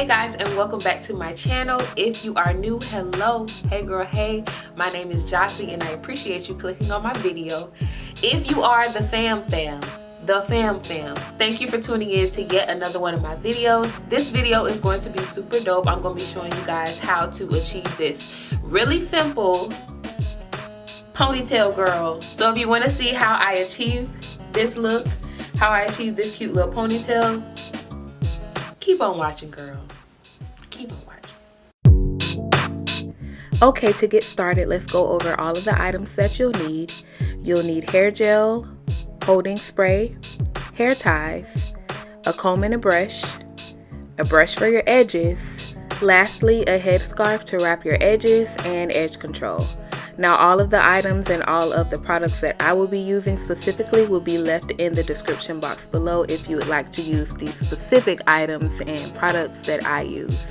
Hey guys, and welcome back to my channel. If you are new, hello. Hey girl, hey. My name is Jossie and I appreciate you clicking on my video. If you are the fam, thank you for tuning in to yet another one of my videos. This video is going to be super dope. I'm going to be showing you guys how to achieve this really simple ponytail girl. So if you want to see how I achieve this look, how I achieve this cute little ponytail, keep on watching, girl. Keep on watching. Okay, to get started, let's go over all of the items that you'll need. You'll need hair gel, holding spray, hair ties, a comb and a brush for your edges, lastly a headscarf to wrap your edges, and edge control. Now all of the items and all of the products that I will be using specifically will be left in the description box below if you would like to use these specific items and products that I use.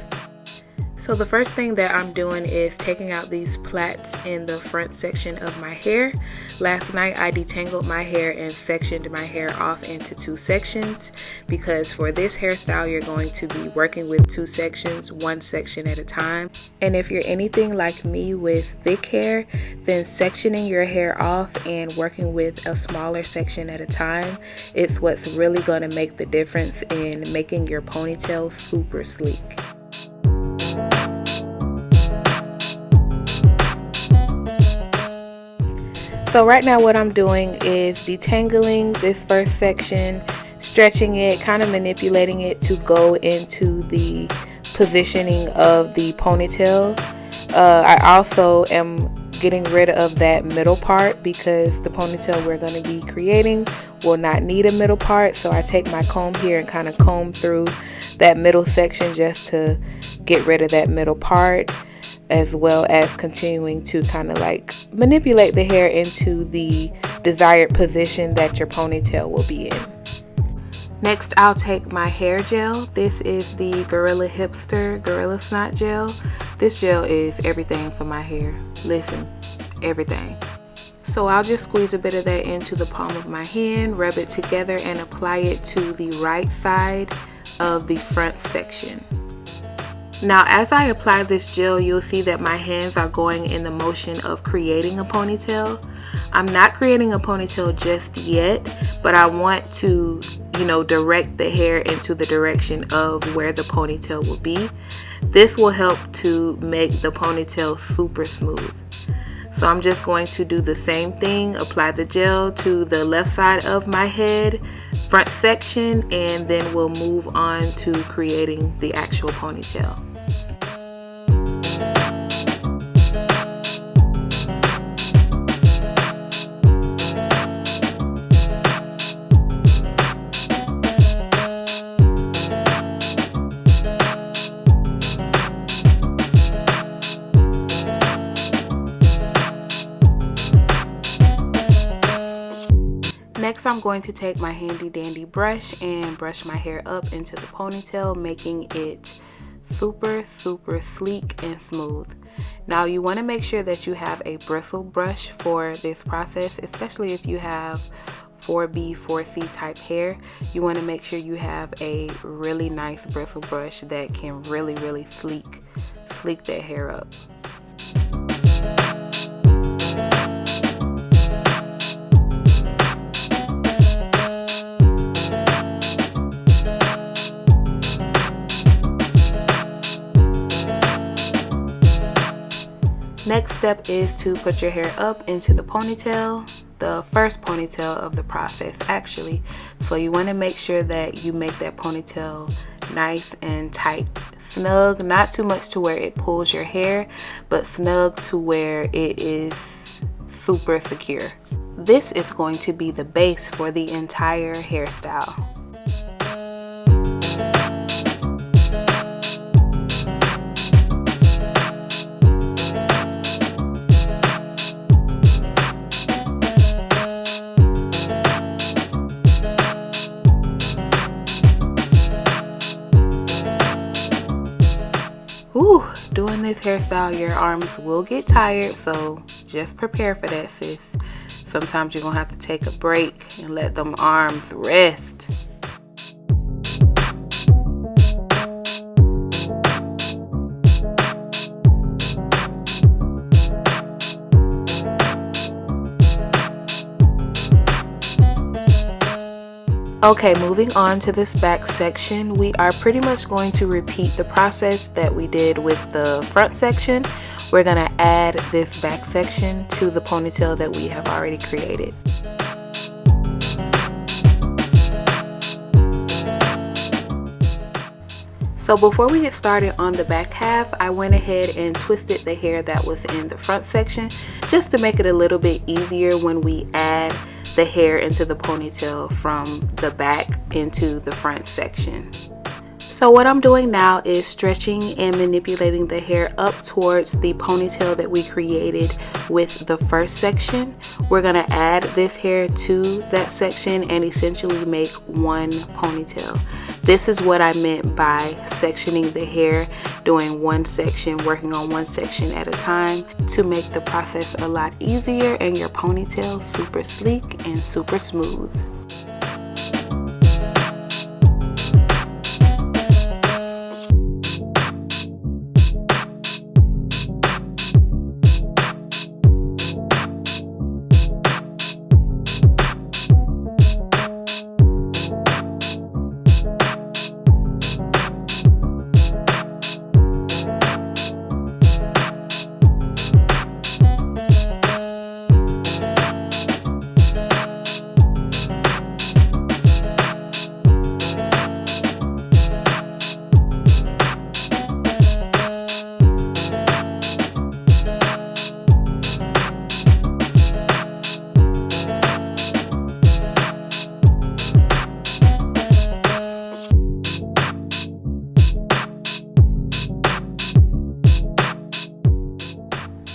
So the first thing that I'm doing is taking out these plaits in the front section of my hair. Last night I detangled my hair and sectioned my hair off into two sections because for this hairstyle you're going to be working with two sections, one section at a time. And if you're anything like me with thick hair, then sectioning your hair off and working with a smaller section at a time, it's what's really going to make the difference in making your ponytail super sleek. So right now what I'm doing is detangling this first section, stretching it, kind of manipulating it to go into the positioning of the ponytail. I also am getting rid of that middle part because the ponytail we're going to be creating will not need a middle part. So I take my comb here and kind of comb through that middle section just to get rid of that middle part, as well as continuing to kind of like manipulate the hair into the desired position that your ponytail will be in. Next, I'll take my hair gel. This is the Gorilla Hipster Gorilla Snot Gel. This gel is everything for my hair. Listen, everything. So I'll just squeeze a bit of that into the palm of my hand, rub it together, and apply it to the right side of the front section. Now as I apply this gel, you'll see that my hands are going in the motion of creating a ponytail. I'm not creating a ponytail just yet, but I want to, direct the hair into the direction of where the ponytail will be. This will help to make the ponytail super smooth. So I'm just going to do the same thing, apply the gel to the left side of my head, front section, and then we'll move on to creating the actual ponytail. Next, I'm going to take my handy dandy brush and brush my hair up into the ponytail, making it super sleek and smooth. Now you want to make sure that you have a bristle brush for this process, especially if you have 4B, 4C type hair. You want to make sure you have a really nice bristle brush that can really sleek that hair up. Next step is to put your hair up into the ponytail, the first ponytail of the process actually. So you want to make sure that you make that ponytail nice and tight, snug, not too much to where it pulls your hair, but snug to where it is super secure. This is going to be the base for the entire hairstyle. Doing this hairstyle, your arms will get tired, so just prepare for that, sis. Sometimes you're gonna have to take a break and let them arms rest. Okay, moving on to this back section, we are pretty much going to repeat the process that we did with the front section. We're going to add this back section to the ponytail that we have already created. So before we get started on the back half, I went ahead and twisted the hair that was in the front section just to make it a little bit easier when we add the hair into the ponytail from the back into the front section. So what I'm doing now is stretching and manipulating the hair up towards the ponytail that we created with the first section. We're going to add this hair to that section and essentially make one ponytail. This is what I meant by sectioning the hair, doing one section, working on one section at a time to make the process a lot easier and your ponytail super sleek and super smooth.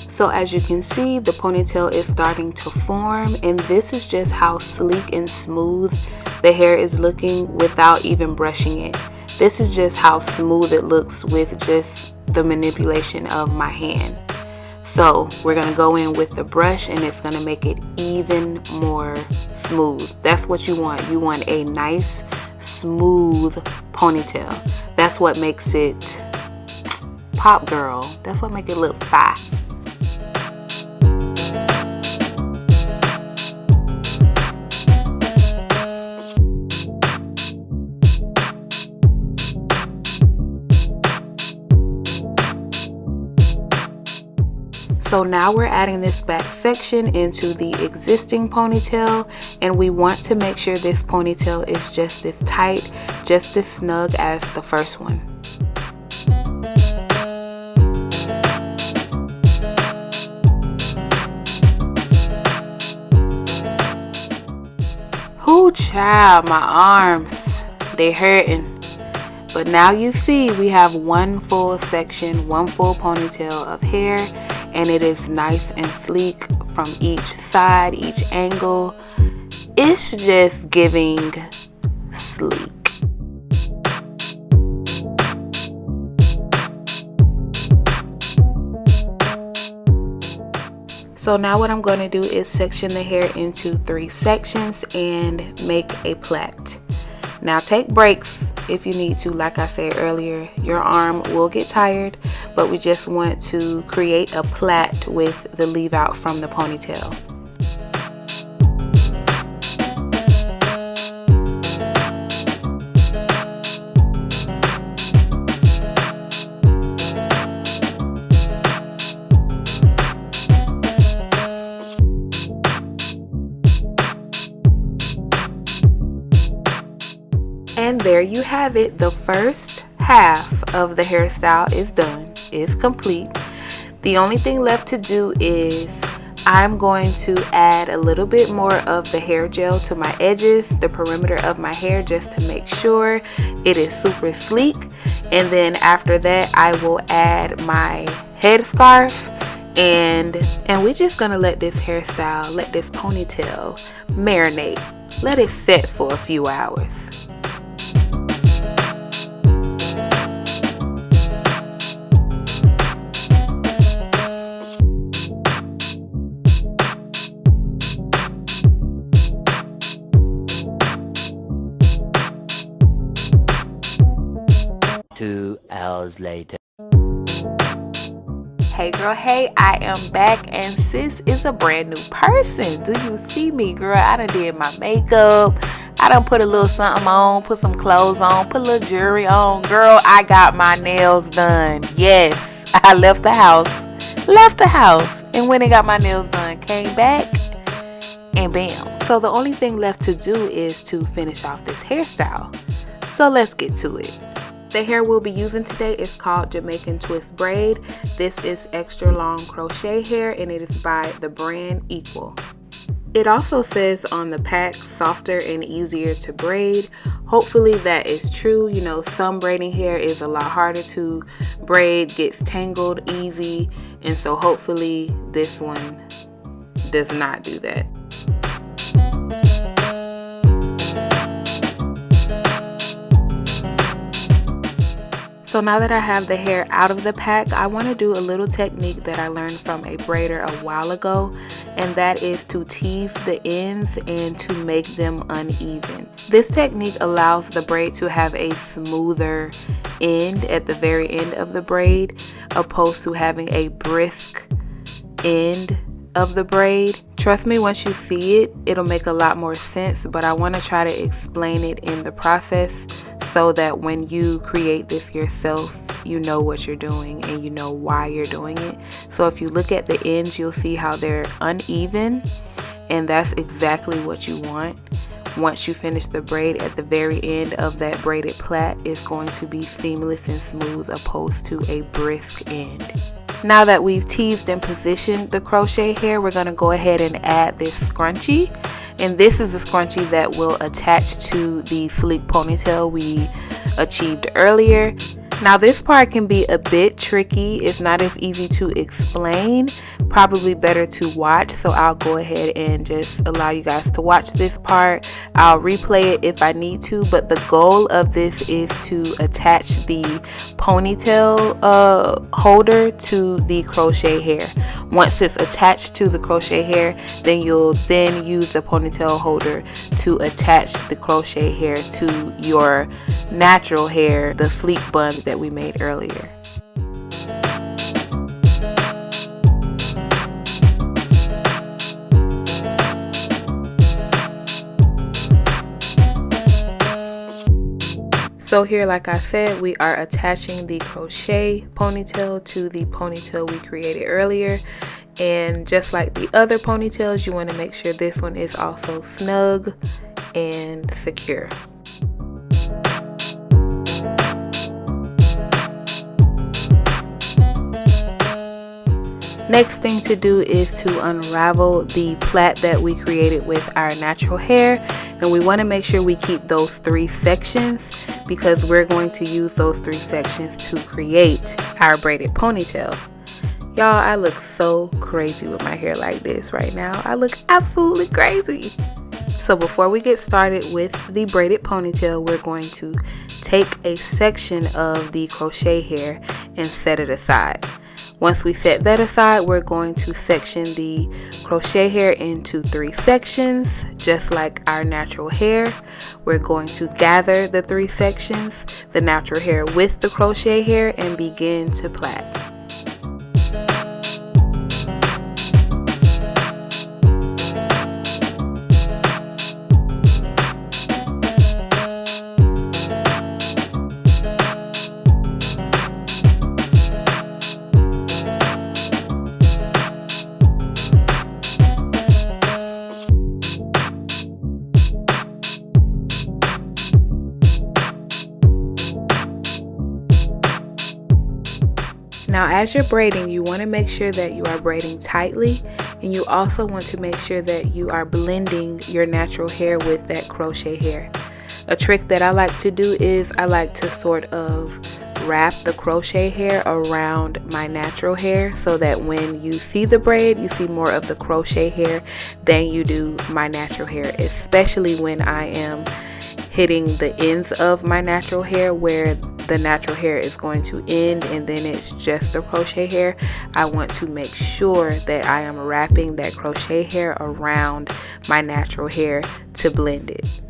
So as you can see, the ponytail is starting to form, and this is just how sleek and smooth the hair is looking without even brushing it. This is just how smooth it looks with just the manipulation of my hand. So we're going to go in with the brush and it's going to make it even more smooth. That's what you want. You want a nice, smooth ponytail. That's what makes it pop, girl. That's what makes it look fire. So now we're adding this back section into the existing ponytail, and we want to make sure this ponytail is just as tight, just as snug as the first one. Ooh, child, my arms, they hurting. But now you see we have one full section, one full ponytail of hair, and it is nice and sleek from each side, each angle. It's just giving sleek. So now what I'm going to do is section the hair into 3 sections and make a plait. Now take breaks if you need to. Like I said earlier, your arm will get tired, but we just want to create a plait with the leave out from the ponytail. And there you have it. The first half of the hairstyle is done. It's complete. The only thing left to do is I'm going to add a little bit more of the hair gel to my edges, the perimeter of my hair, just to make sure it is super sleek. And then after that, I will add my headscarf, and we're just gonna let this hairstyle, let this ponytail marinate. Let it set for a few hours. Later. Hey girl, hey, I am back, and sis is a brand new person. Do you see me, girl? I done did my makeup, I done put a little something on, put some clothes on, put a little jewelry on. Girl, I got my nails done. Yes, I left the house, and went and got my nails done. Came back, and bam. So the only thing left to do is to finish off this hairstyle. So let's get to it. The hair we'll be using today is called Jamaican Twist Braid. This is extra long crochet hair, and it is by the brand Equal. It also says on the pack, softer and easier to braid. Hopefully that is true. You know, some braiding hair is a lot harder to braid, gets tangled easy, and so hopefully this one does not do that. So now that I have the hair out of the pack, I want to do a little technique that I learned from a braider a while ago, and that is to tease the ends and to make them uneven. This technique allows the braid to have a smoother end at the very end of the braid, opposed to having a brisk end of the braid. Trust me, once you see it, it'll make a lot more sense, but I want to try to explain it in the process so that when you create this yourself, you know what you're doing and you know why you're doing it. So if you look at the ends, you'll see how they're uneven, and that's exactly what you want. Once you finish the braid, at the very end of that braided plait, it's going to be seamless and smooth opposed to a brisk end. Now that we've teased and positioned the crochet hair, we're going to go ahead and add this scrunchie. And this is the scrunchie that will attach to the sleek ponytail we achieved earlier. Now this part can be a bit tricky. It's not as easy to explain, probably better to watch. So I'll go ahead and just allow you guys to watch this part. I'll replay it if I need to, but the goal of this is to attach the ponytail holder to the crochet hair. Once it's attached to the crochet hair, then you'll then use the ponytail holder to attach the crochet hair to your natural hair, the sleek bun that we made earlier. So here, like I said, we are attaching the crochet ponytail to the ponytail we created earlier. And just like the other ponytails, you want to make sure this one is also snug and secure. Next thing to do is to unravel the plait that we created with our natural hair, and we want to make sure we keep those 3 sections because we're going to use those 3 sections to create our braided ponytail. Y'all, I look so crazy with my hair like this right now. I look absolutely crazy. So before we get started with the braided ponytail, we're going to take a section of the crochet hair and set it aside. Once we set that aside, we're going to section the crochet hair into 3 sections, just like our natural hair. We're going to gather the 3 sections, the natural hair with the crochet hair, and begin to plait. Now as you're braiding, you want to make sure that you are braiding tightly, and you also want to make sure that you are blending your natural hair with that crochet hair. A trick that I like to do is I like to sort of wrap the crochet hair around my natural hair so that when you see the braid, you see more of the crochet hair than you do my natural hair, especially when I am hitting the ends of my natural hair where the natural hair is going to end and then it's just the crochet hair. I want to make sure that I am wrapping that crochet hair around my natural hair to blend it.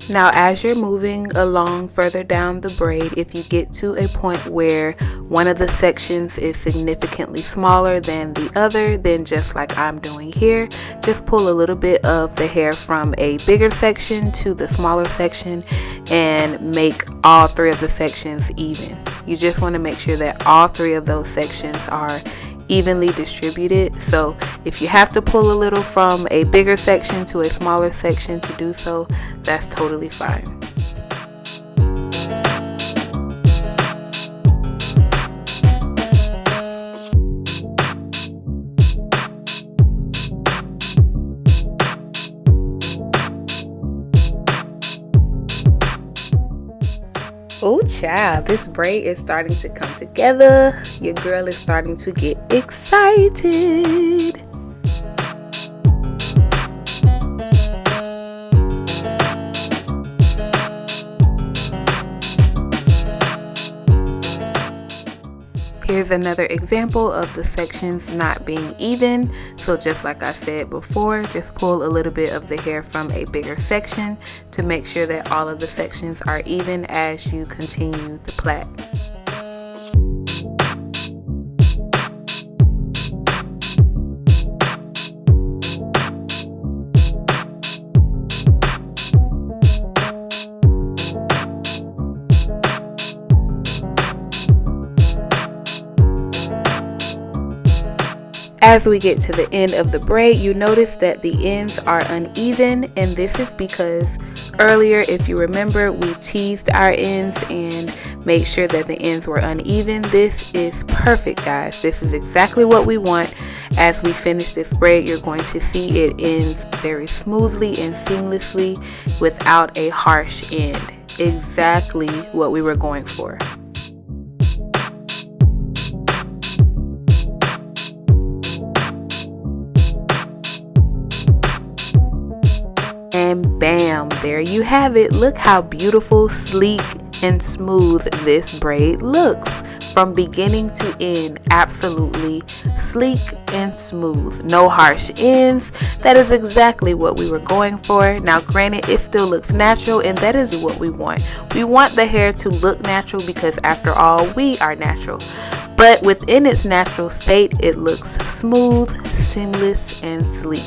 Now, as you're moving along further down the braid, if you get to a point where one of the sections is significantly smaller than the other, then just like I'm doing here, just pull a little bit of the hair from a bigger section to the smaller section and make all three of the sections even. You just want to make sure that all three of those sections are evenly distributed. So if you have to pull a little from a bigger section to a smaller section to do so, that's totally fine. Oh child, this braid is starting to come together. Your girl is starting to get excited. Here's another example of the sections not being even. So just like I said before, just pull a little bit of the hair from a bigger section to make sure that all of the sections are even as you continue the plait. As we get to the end of the braid, you notice that the ends are uneven, and this is because earlier, if you remember, we teased our ends and made sure that the ends were uneven. This is perfect, guys. This is exactly what we want. As we finish this braid, you're going to see it ends very smoothly and seamlessly without a harsh end. Exactly what we were going for. And bam, there you have it. Look how beautiful, sleek, and smooth this braid looks from beginning to end. Absolutely sleek and smooth, no harsh ends. That is exactly what we were going for. Now granted, it still looks natural, and that is what we want. We want the hair to look natural because after all, we are natural. But within its natural state, it looks smooth, seamless, and sleek.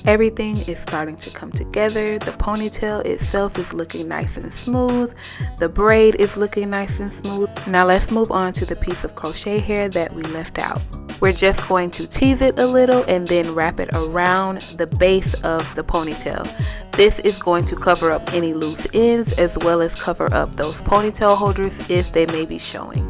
Everything is starting to come together. The ponytail itself is looking nice and smooth. The braid is looking nice and smooth. Now let's move on to the piece of crochet hair that we left out. We're just going to tease it a little and then wrap it around the base of the ponytail. This is going to cover up any loose ends as well as cover up those ponytail holders if they may be showing.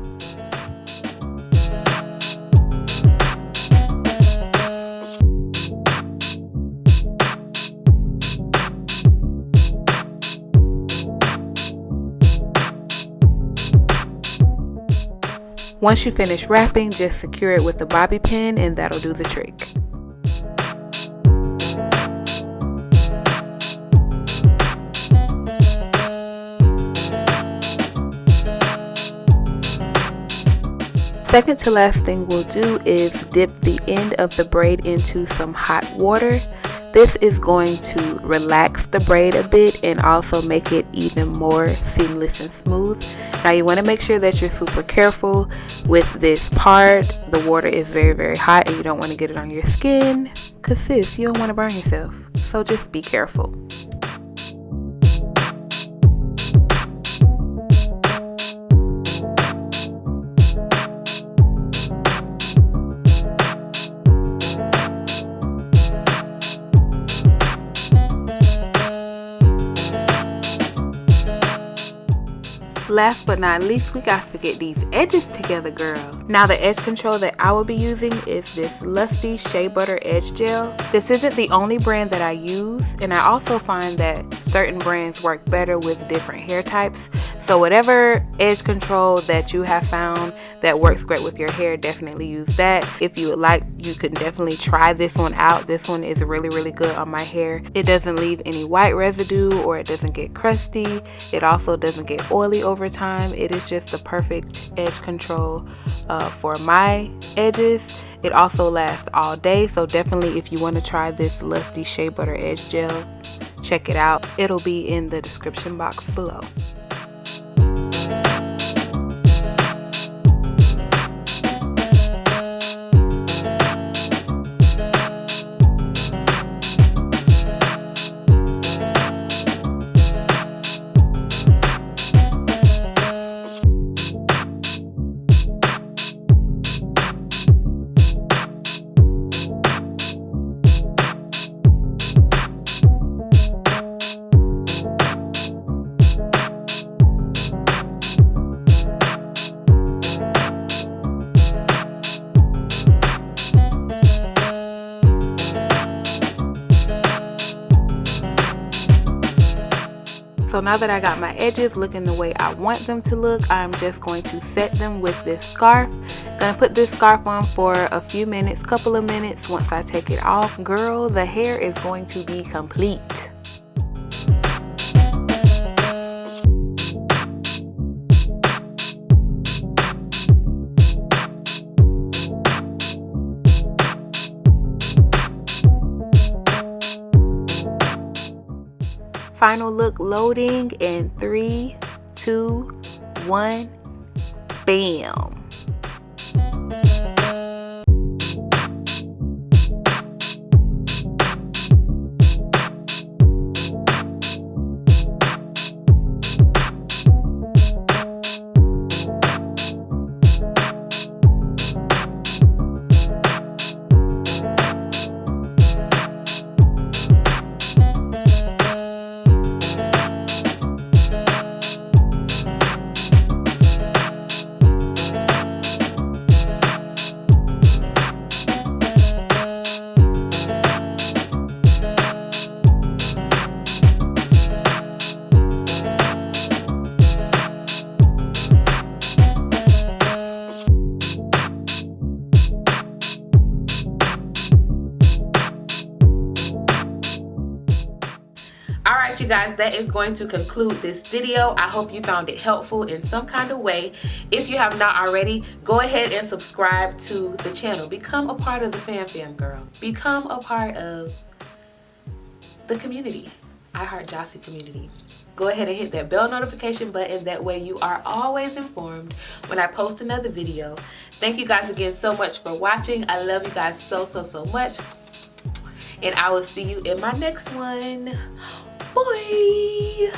Once you finish wrapping, just secure it with a bobby pin and that'll do the trick. Second to last thing we'll do is dip the end of the braid into some hot water. This is going to relax the braid a bit and also make it even more seamless and smooth. Now you want to make sure that you're super careful with this part. The water is very, very hot and you don't want to get it on your skin because sis, you don't want to burn yourself. So just be careful. Last but not least, we got to get these edges together, girl. Now the edge control that I will be using is this Lusty Shea Butter Edge Gel. This isn't the only brand that I use, and I also find that certain brands work better with different hair types. So whatever edge control that you have found that works great with your hair, definitely use that. If you would like, you can definitely try this one out. This one is really good on my hair. It doesn't leave any white residue, or it doesn't get crusty. It also doesn't get oily over time. It is just the perfect edge control for my edges. It also lasts all day, so definitely if you want to try this Lusty Shea Butter Edge Gel, check it out. It'll be in the description box below. So now that I got my edges looking the way I want them to look, I'm just going to set them with this scarf. Gonna put this scarf on for a few minutes, couple of minutes. Once I take it off, girl, the hair is going to be complete. Final look loading in 3, 2, 1, bam. Alright you guys, that is going to conclude this video. I hope you found it helpful in some kind of way. If you have not already, go ahead and subscribe to the channel. Become a part of the fam, girl. Become a part of the community. I Heart Jossie community. Go ahead and hit that bell notification button. That way you are always informed when I post another video. Thank you guys again so much for watching. I love you guys so much. And I will see you in my next one. Bye.